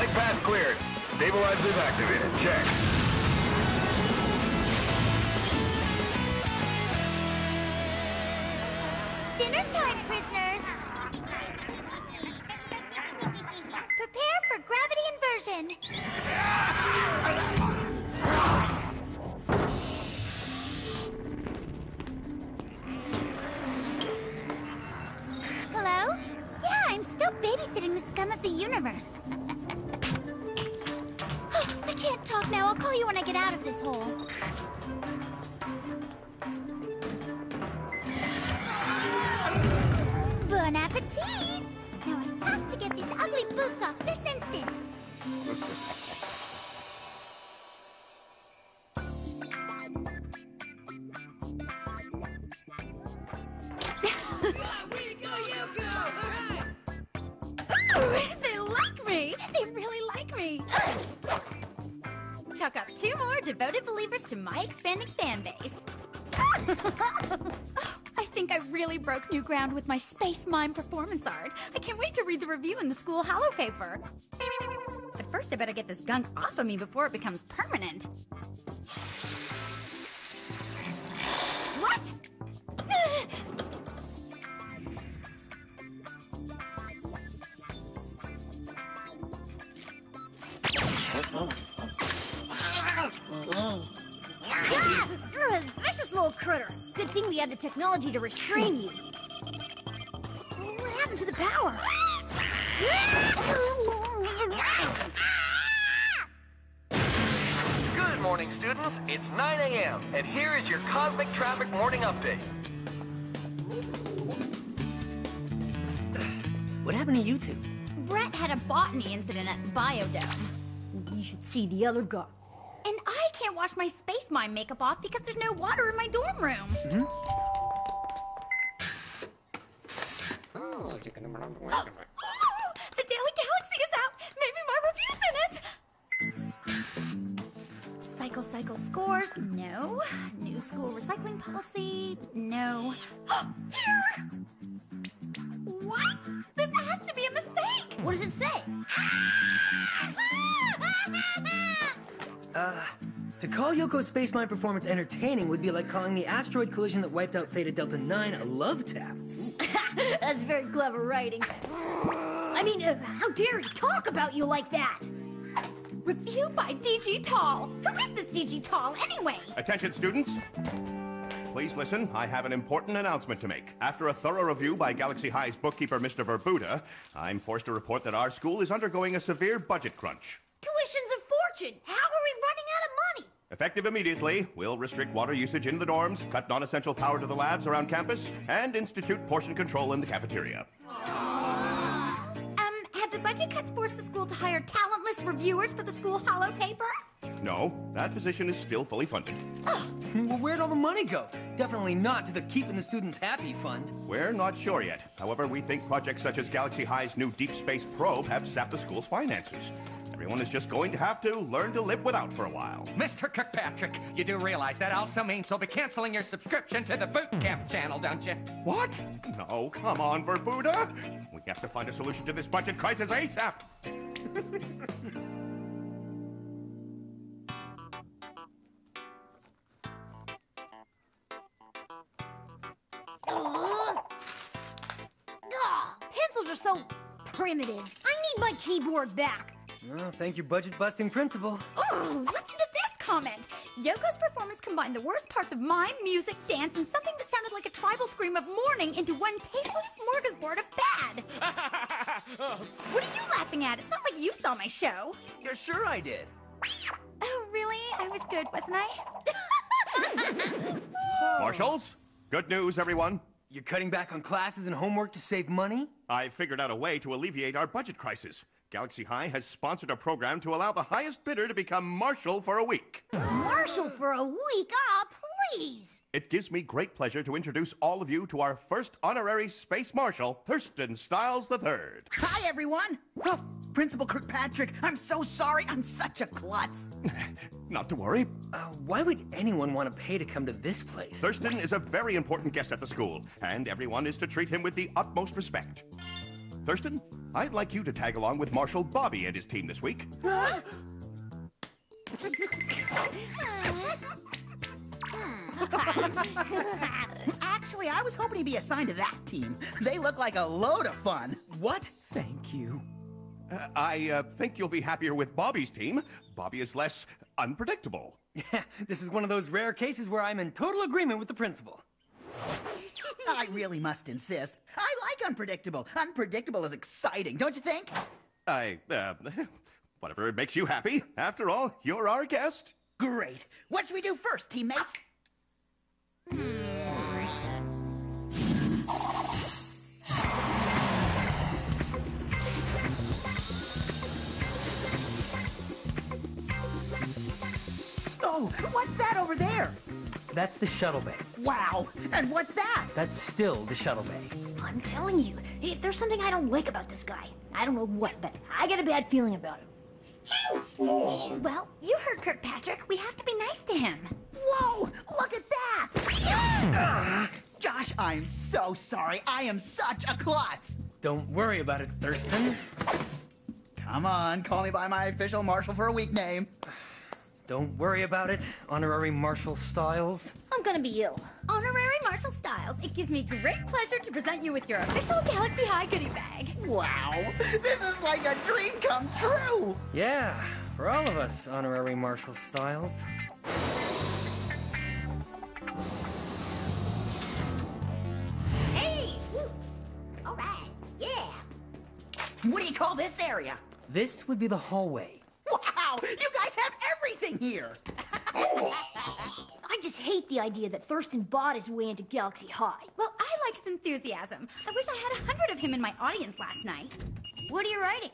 Flight path cleared. Stabilizers activated. Check. Dinner time, prisoners. Prepare for gravity inversion. Hello? Yeah, I'm still babysitting the scum of the universe. I can't talk now. I'll call you when I get out of this hole. Bon appetit! Now I have to get these ugly boots off this instant. They like me! They really like me! Chuck up 2 more devoted believers to my expanding fan base. I think I really broke new ground with my space mime performance art. I can't wait to read the review in the school hollow paper. But first I better get this gunk off of me before it becomes permanent. What? You're a vicious little critter. Good thing we have the technology to restrain you. What happened to the power? Good morning, students. It's 9 a.m. and here is your Cosmic Traffic Morning Update. What happened to you two? Brett had a botany incident at the Biodome. You should see the other guy. And I can't wash my space mime makeup off because there's no water in my dorm room. Mm-hmm. The Daily Galaxy is out. Maybe my review's in it. Cycle scores. No. New school recycling policy. No. Here. What? This has to be a mistake. What does it say? To call Yoko's Space Mine performance entertaining would be like calling the asteroid collision that wiped out Theta Delta 9 a love tap. That's very clever writing. I mean, how dare he talk about you like that? Review by DG Tall. Who is this DG Tall, anyway? Attention, students. Please listen, I have an important announcement to make. After a thorough review by Galaxy High's bookkeeper, Mr. Verbuda, I'm forced to report that our school is undergoing a severe budget crunch. Tuition's a fortune. How are we running out of money? Effective immediately, we'll restrict water usage in the dorms, cut non-essential power to the labs around campus, and institute portion control in the cafeteria. Have the budget cuts forced the school to hire talentless reviewers for the school hollow paper? No, that position is still fully funded. Well, where'd all the money go? Definitely not to the Keeping the Students Happy Fund. We're not sure yet. However, we think projects such as Galaxy High's new deep space probe have sapped the school's finances. Everyone is just going to have to learn to live without for a while. Mr. Kirkpatrick, you do realize that also means you'll be canceling your subscription to the boot camp channel, don't you? What? No, come on, Verbuda. We have to find a solution to this budget crisis ASAP. Pencils are so primitive. I need my keyboard back. Well, thank your budget-busting principal. Ooh, listen to this comment. Yoko's performance combined the worst parts of mime, music, dance, and something that sounded like a tribal scream of mourning into one tasteless smorgasbord of bad. What are you laughing at? It's not like you saw my show. You're sure I did. Oh, really? I was good, wasn't I? Marshals, good news, everyone. You're cutting back on classes and homework to save money? I've figured out a way to alleviate our budget crisis. Galaxy High has sponsored a program to allow the highest bidder to become Marshal for a week. Marshal for a week? Ah, please. It gives me great pleasure to introduce all of you to our first honorary Space Marshal, Thurston Stiles III. Hi, everyone. Oh, Principal Kirkpatrick, I'm so sorry. I'm such a klutz. Not to worry. Why would anyone want to pay to come to this place? Thurston is a very important guest at the school, and everyone is to treat him with the utmost respect. Thurston, I'd like you to tag along with Marshal Bobby and his team this week. Actually, I was hoping to be assigned to that team. They look like a load of fun. What? Thank you. I think you'll be happier with Bobby's team. Bobby is less unpredictable. This is one of those rare cases where I'm in total agreement with the principal. I really must insist. I like unpredictable. Unpredictable is exciting, don't you think? Whatever makes you happy. After all, you're our guest. Great. What should we do first, teammates? Oh, what's that over there? That's the shuttle bay. Wow. And what's that? That's still the shuttle bay. I'm telling you, there's something I don't like about this guy. I don't know what, but I got a bad feeling about him. Well, you heard Kirkpatrick. We have to be nice to him. Whoa! Look at that! Gosh, I'm so sorry. I am such a klutz. Don't worry about it, Thurston. Come on, call me by my official Marshal for a week name. Don't worry about it, Honorary Marshal Styles. I'm gonna be ill. Honorary Marshal Styles, it gives me great pleasure to present you with your official Galaxy High goodie bag. Wow, this is like a dream come true. Yeah, for all of us, Honorary Marshal Styles. Hey! All right, yeah. What do you call this area? This would be the hallway. Wow, you guys have everything here. I just hate the idea that Thurston bought his way into Galaxy High. Well, I like his enthusiasm. I wish I had 100 of him in my audience last night. What are you writing?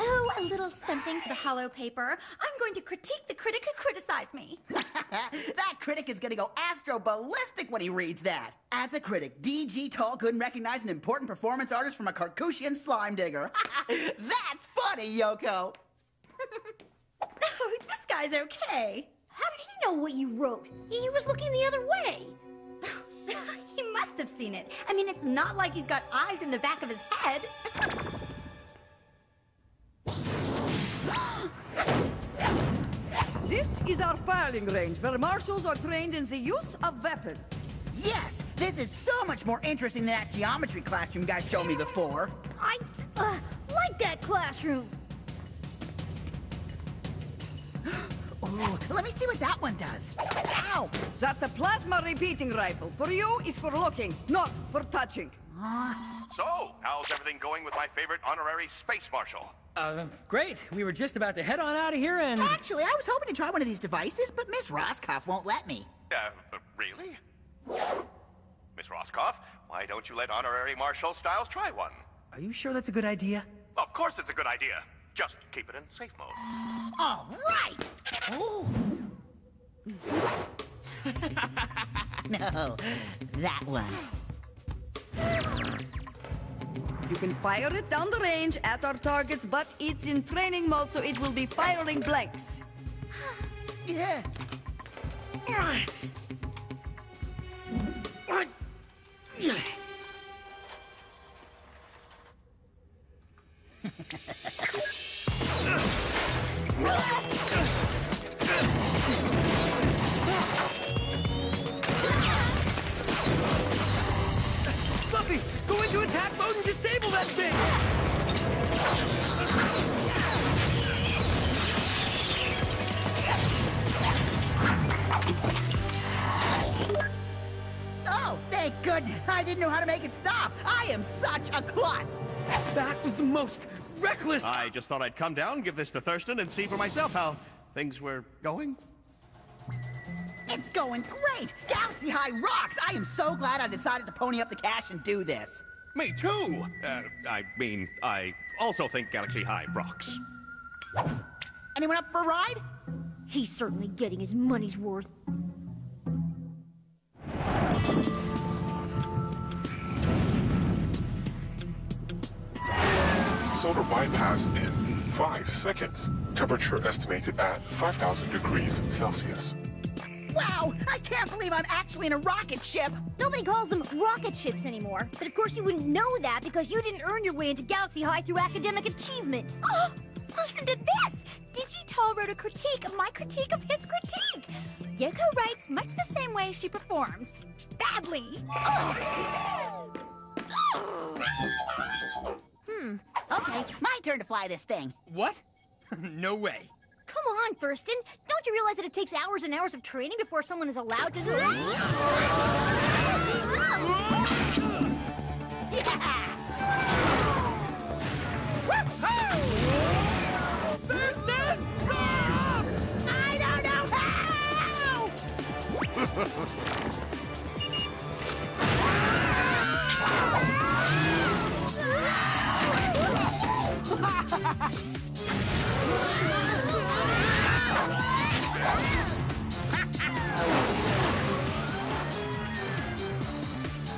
Oh, a little something for the hollow paper. I'm going to critique the critic who criticized me. That critic is gonna go astro-ballistic when he reads that. As a critic, D.G. Tall couldn't recognize an important performance artist from a Carcousian slime digger. That's funny, Yoko. Oh, this guy's okay. How did he know what you wrote? He was looking the other way. He must have seen it. I mean, it's not like he's got eyes in the back of his head. This is our firing range, where marshals are trained in the use of weapons. Yes, this is so much more interesting than that geometry classroom you guys showed me before. I like that classroom. Ooh, let me see what that one does. Ow! That's a plasma repeating rifle. For you, is for looking, not for touching. So, how's everything going with my favorite honorary space marshal? Great. We were just about to head on out of here and... Actually, I was hoping to try one of these devices, but Miss Roscoff won't let me. Really? Miss Roscoff, why don't you let honorary Marshal Styles try one? Are you sure that's a good idea? Of course it's a good idea. Just keep it in safe mode. All right! Oh. No, that one. You can fire it down the range at our targets, but it's in training mode, so it will be firing blanks. Yeah. Fluffy, go into attack mode and disable that thing! Oh, thank goodness. I didn't know how to make it stop. I am such a klutz. That was the most reckless... I just thought I'd come down, give this to Thurston, and see for myself how things were going. It's going great. Galaxy High rocks. I am so glad I decided to pony up the cash and do this. Me too! I also think Galaxy High rocks. Anyone up for a ride? He's certainly getting his money's worth. Solar bypass in 5 seconds. Temperature estimated at 5,000 degrees Celsius. Wow, I can't believe I'm actually in a rocket ship. Nobody calls them rocket ships anymore. But of course you wouldn't know that because you didn't earn your way into Galaxy High through academic achievement. Oh, listen to this! Digital wrote a critique of my critique of his critique. Yoko writes much the same way she performs. Badly. Okay, my turn to fly this thing. What? No way. Come on, Thurston. Don't you realize that it takes hours and hours of training before someone is allowed to... Thurston! Stop! I don't know how!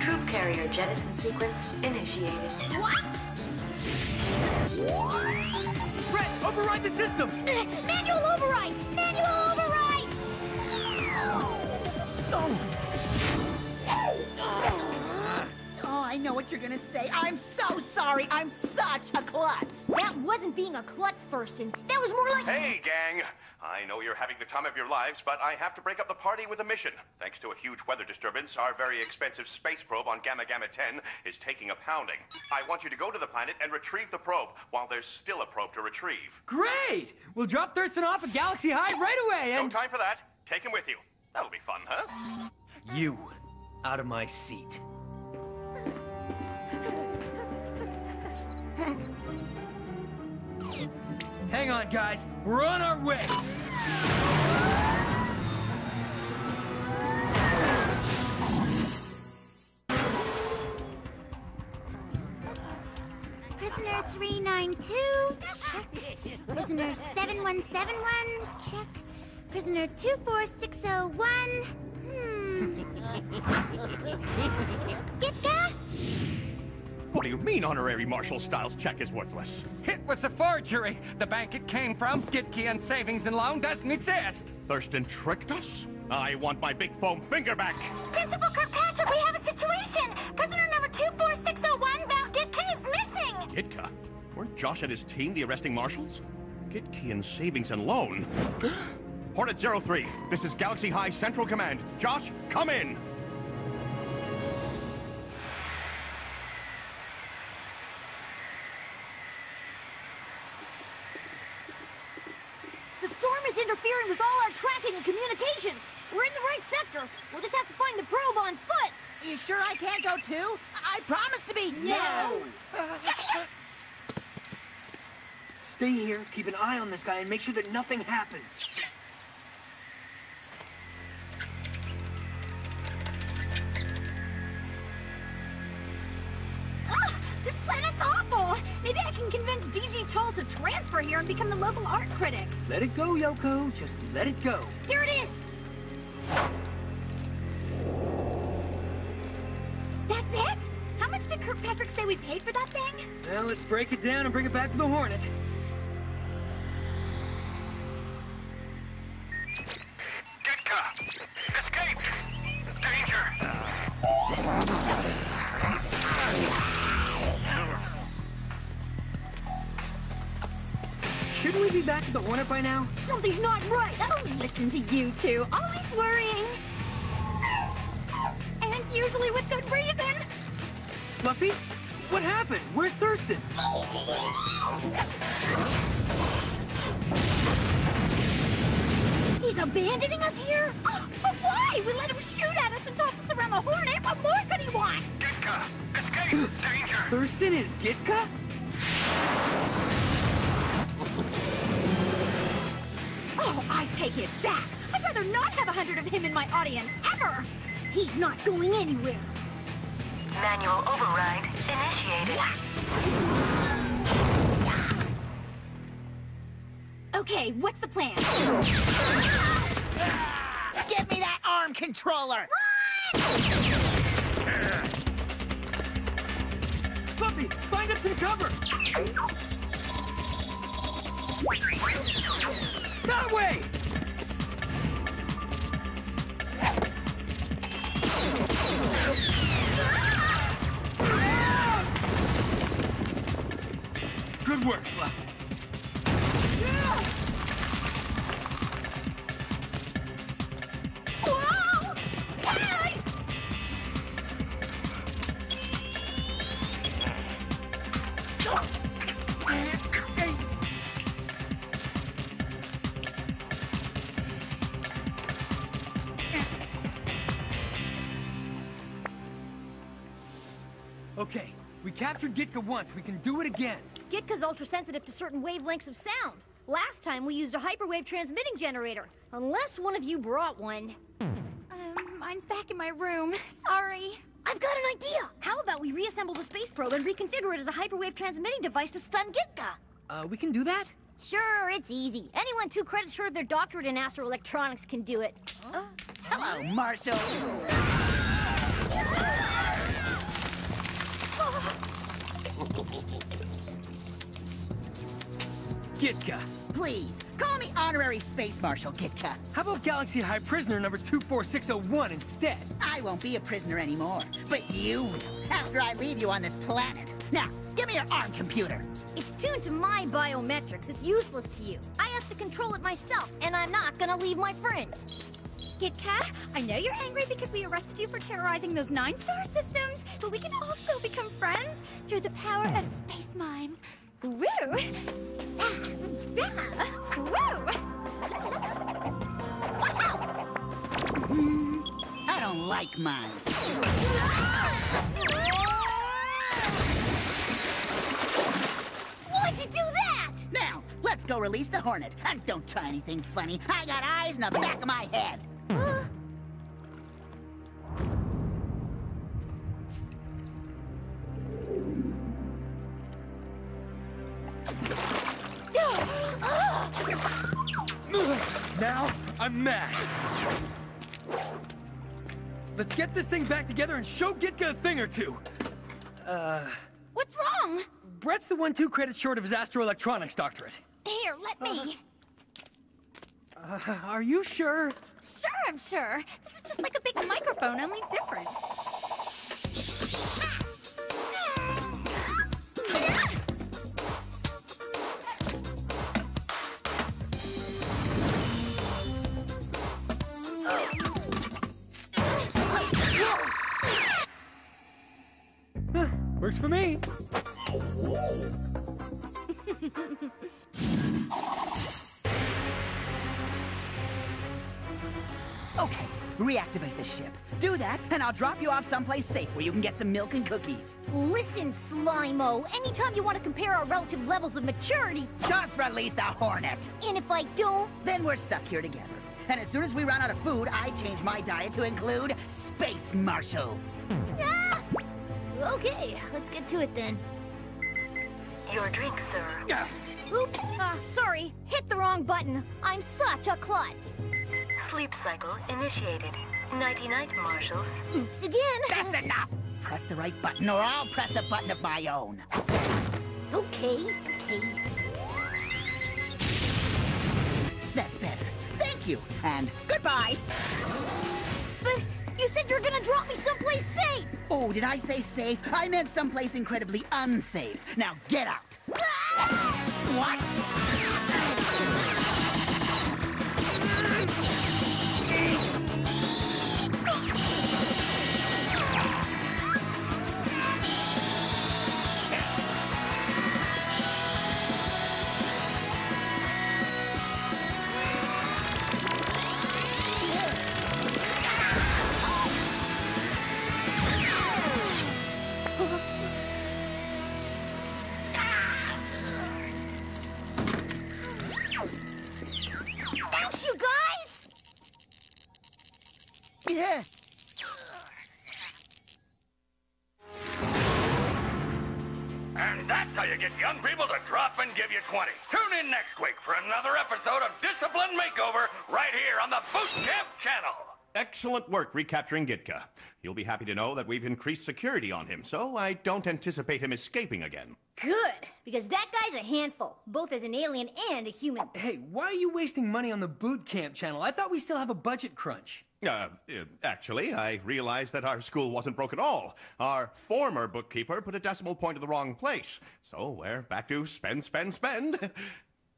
Troop carrier jettison sequence initiated. What? Brett, override the system! Manual override! Manual override! Oh, I know what you're gonna say. I'm so sorry. I'm such a klutz. That wasn't being a klutz, Thurston. That was more like... Hey, gang! I know you're having the time of your lives, but I have to break up the party with a mission. Thanks to a huge weather disturbance, our very expensive space probe on Gamma Gamma 10 is taking a pounding. I want you to go to the planet and retrieve the probe while there's still a probe to retrieve. Great! We'll drop Thurston off at Galaxy High right away and... No time for that. Take him with you. That'll be fun, huh? You, out of my seat. Hang on, guys. We're on our way. Prisoner 392, check. Prisoner 7171, check. Prisoner 24601, Gitka? What do you mean Honorary Marshal Styles' check is worthless? It was a forgery. The bank it came from, Gitke and Savings and Loan, doesn't exist. Thurston tricked us? I want my big foam finger back. Principal Kirkpatrick, we have a situation. Prisoner number 24601, Val Gitka, is missing. Gitka? Weren't Josh and his team the arresting marshals? Gitke and Savings and Loan? Hornet 03, this is Galaxy High Central Command. Josh, come in! The storm is interfering with all our tracking and communications. We're in the right sector. We'll just have to find the probe on foot. You sure I can't go too? I promised to be... No. Stay here, keep an eye on this guy, and make sure that nothing happens. This planet's awful. Maybe I can convince DG Toll to transfer here and become the local art critic. Let it go, Yoko. Just let it go. Here it is. That's it? How much did Kirkpatrick say we paid for that thing? Well, let's break it down and bring it back to the Hornet. Gitka! Escape! Danger! Shouldn't we be back at the Hornet by now? Something's not right. Oh, listen to you two. Always worrying. And usually with good reason. Fluffy? What happened? Where's Thurston? He's abandoning us here? Oh, but why? We let him shoot at us and toss us around the Hornet. What more could he want? Gitka! Escape! Danger! Thurston is Gitka? Oh, I take it back. I'd rather not have 100 of him in my audience, ever. He's not going anywhere. Manual override initiated. Okay, what's the plan? Give me that arm controller! Fluffy, find us some cover! That way! Good work, Fluff. Whoa! Hey! Okay, we captured Gitka once. We can do it again. Gitka's ultra-sensitive to certain wavelengths of sound. Last time we used a hyperwave transmitting generator. Unless one of you brought one. Mine's back in my room. Sorry. I've got an idea! How about we reassemble the space probe and reconfigure it as a hyperwave transmitting device to stun Gitka? We can do that? Sure, it's easy. Anyone 2 credits short of their doctorate in astroelectronics can do it. Hello, Marshall. Gitka. Please, call me Honorary Space Marshal Gitka. How about Galaxy High Prisoner number 24601 instead? I won't be a prisoner anymore, but you will, after I leave you on this planet. Now, give me your arm computer. It's tuned to my biometrics. It's useless to you. I have to control it myself, and I'm not gonna leave my friends. Gitka, I know you're angry because we arrested you for terrorizing those 9-star systems, but we can also become friends through the power of space mime. Woo! Woo! I don't like mimes. Why'd you do that? Now, let's go release the Hornet. And don't try anything funny. I got eyes in the back of my head. Now, I'm mad. Let's get this thing back together and show Gitka a thing or two. What's wrong? Brett's the 1 2 credits short of his astroelectronics doctorate. Here, let me. Are you sure? Sure, I'm sure. This is just like a big microphone, only different. Works for me. Okay, reactivate the ship. Do that, and I'll drop you off someplace safe where you can get some milk and cookies. Listen, Slimo, anytime you want to compare our relative levels of maturity... Just release the Hornet. And if I don't... Then we're stuck here together. And as soon as we run out of food, I change my diet to include Space Marshal. Ah! Okay, let's get to it then. Your drink, sir. Oops, sorry, hit the wrong button. I'm such a klutz. Sleep cycle initiated. Nighty-night, Marshals. Oops again. That's enough! Press the right button or I'll press a button of my own. Okay. That's better. Thank you, and goodbye. But you said you were gonna drop me someplace safe. Oh, did I say safe? I meant someplace incredibly unsafe. Now get out. What? And that's how you get young people to drop and give you 20. Tune in next week for another episode of Discipline Makeover right here on the Boot Camp channel. Excellent work recapturing Gitka. You'll be happy to know that we've increased security on him, so I don't anticipate him escaping again. Good, because that guy's a handful, both as an alien and a human. Hey, why are you wasting money on the Boot Camp channel? I thought we still have a budget crunch. Actually, I realized that our school wasn't broke at all. Our former bookkeeper put a decimal point in the wrong place. So we're back to spend, spend, spend.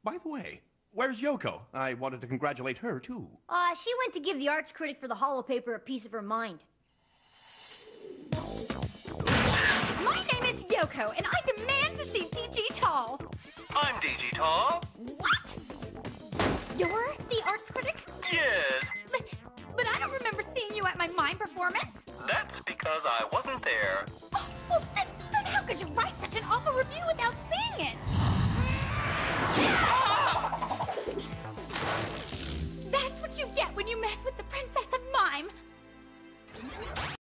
By the way, where's Yoko? I wanted to congratulate her, too. She went to give the arts critic for the holo paper a piece of her mind. My name is Yoko, and I demand to see DG Tall. I'm DG Tall. What? You're the arts critic? Yes. But I don't remember seeing you at my mime performance. That's because I wasn't there. Oh, well, then how could you write such an awful review